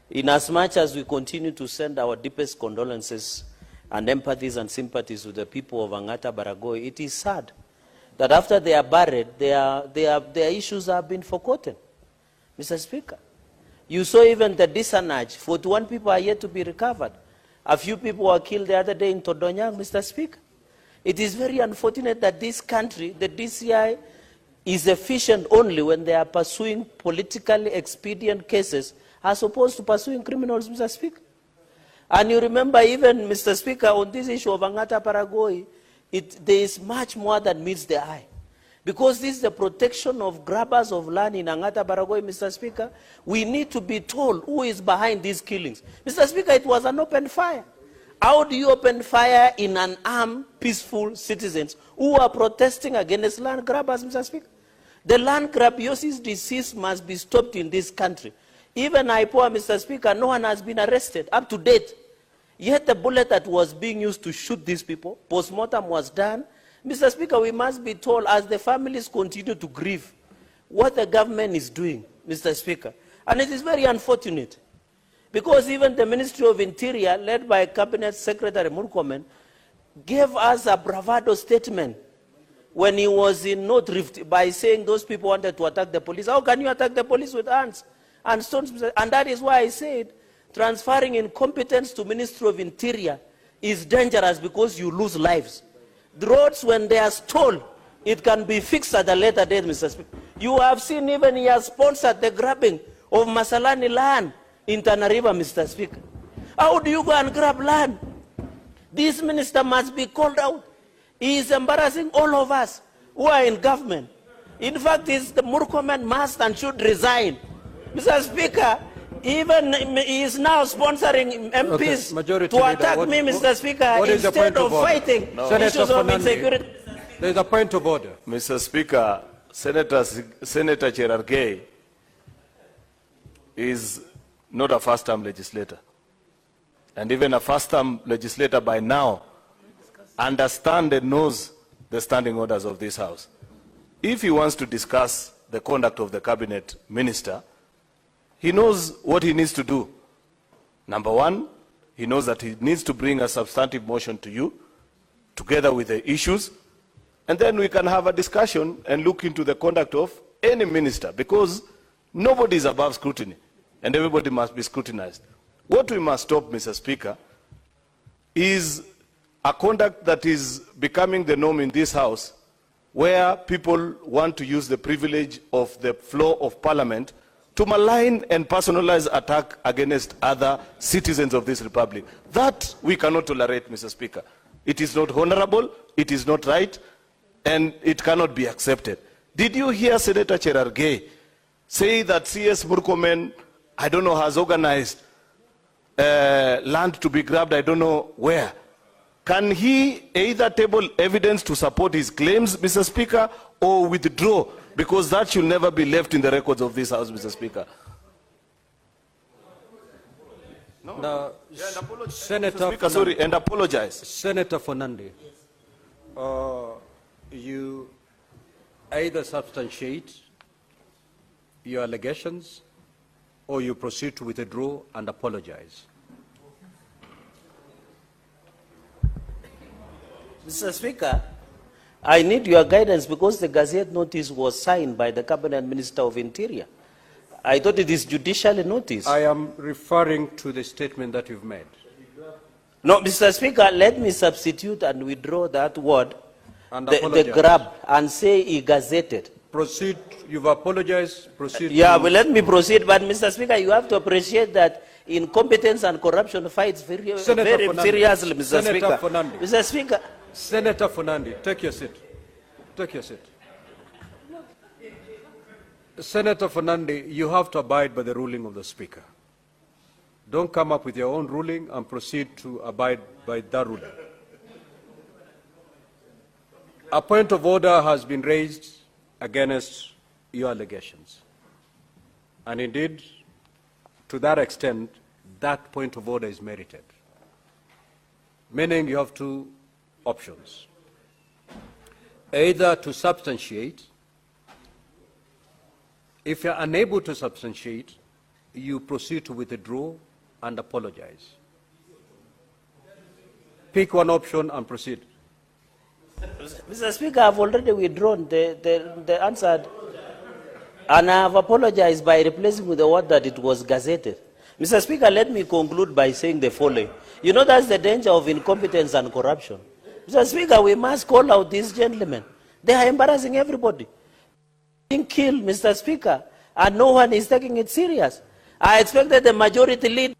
Inasmuch as we continue to send our deepest condolences and empathies and sympathies to the people of Angata Baragoi, it is sad that after they are buried, their issues have been forgotten. Mr. Speaker, you saw even the disanage. 41 people are yet to be recovered. A few people were killed the other day in Todonyang, Mr. Speaker. It is very unfortunate that this country, the DCI, is efficient only when they are pursuing politically expedient cases as opposed to pursuing criminals, Mr. Speaker. And you remember even, Mr. Speaker, on this issue of Angata Baragoi, there is much more that meets the eye. Because this is the protection of grabbers of land in Angata Baragoi, Mr. Speaker. We need to be told who is behind these killings. Mr. Speaker, it was an open fire. How do you open fire in unarmed, peaceful citizens who are protesting against land grabbers, Mr. Speaker? The land grabiosis disease must be stopped in this country. Even IPOA, Mr. Speaker, no one has been arrested up to date. Yet the bullet that was being used to shoot these people, post-mortem was done. Mr. Speaker, we must be told as the families continue to grieve what the government is doing, Mr. Speaker. And it is very unfortunate because even the Ministry of Interior, led by Cabinet Secretary Murkomen, gave us a bravado statement when he was in North Rift by saying those people wanted to attack the police. How can you attack the police with arms and stones? And that is why I said transferring incompetence to Ministry of Interior is dangerous because you lose lives. The roads, when they are stalled, it can be fixed at a later date, Mr. Speaker. You have seen even he has sponsored the grabbing of Masalani land in Tana River, Mr. Speaker. How do you go and grab land? This minister must be called out. He is embarrassing all of us who are in government. In fact, the Murkomen must and should resign. Mr. Speaker, even he is now sponsoring MPs to attack me, Mr. Speaker, instead of fighting issues of insecurity. There is a point of order. Mr. Speaker, Senator Cherargei is not a first-term legislator. And even a first-term legislator by now understands and knows the standing orders of this House. If he wants to discuss the conduct of the cabinet minister, he knows what he needs to do. Number one, he knows that he needs to bring a substantive motion to you, together with the issues, and then we can have a discussion and look into the conduct of any minister, because nobody is above scrutiny, and everybody must be scrutinized. What we must stop, Mr. Speaker, is a conduct that is becoming the norm in this House, where people want to use the privilege of the floor of Parliament to malign and personalize attack against other citizens of this republic. That we cannot tolerate, Mr. Speaker. It is not honorable, it is not right, and it cannot be accepted. Did you hear Senator Cherargei say that CS Murkomen, I don't know, has organized land to be grabbed, I don't know where? Can he either table evidence to support his claims, Mr. Speaker, or withdraw? Because that should never be left in the records of this House, Mr. Speaker. Now, Senator Speaker, sorry, and apologize. Senator Fernandi, you either substantiate your allegations or you proceed to withdraw and apologize. Mr. Speaker, I need your guidance because the Gazette notice was signed by the Cabinet Minister of Interior. I thought it is judicially noticed. I am referring to the statement that you've made. No, Mr. Speaker, let me substitute and withdraw that word, the grab, and say he gazetted. Proceed. You've apologized. Proceed. Yeah, well, let me proceed. But, Mr. Speaker, you have to appreciate that incompetence and corruption fights very seriously, Mr. Speaker. Fernandi. Mr. Speaker. Senator Fernandi, take your seat. Take your seat. Senator Fernandi, you have to abide by the ruling of the Speaker. Don't come up with your own ruling and proceed to abide by that ruling. A point of order has been raised against your allegations. And indeed, to that extent, that point of order is merited. Meaning you have two options. Either to substantiate. If you're unable to substantiate, you proceed to withdraw and apologize. Pick one option and proceed. Mr. Speaker, I've already withdrawn the answer, and I have apologized by replacing with the word that it was gazetted. Mr. Speaker, let me conclude by saying the following. You know that's the danger of incompetence and corruption. Mr. Speaker, we must call out these gentlemen. They are embarrassing everybody. Being killed, Mr. Speaker, and no one is taking it serious. I expected the majority leader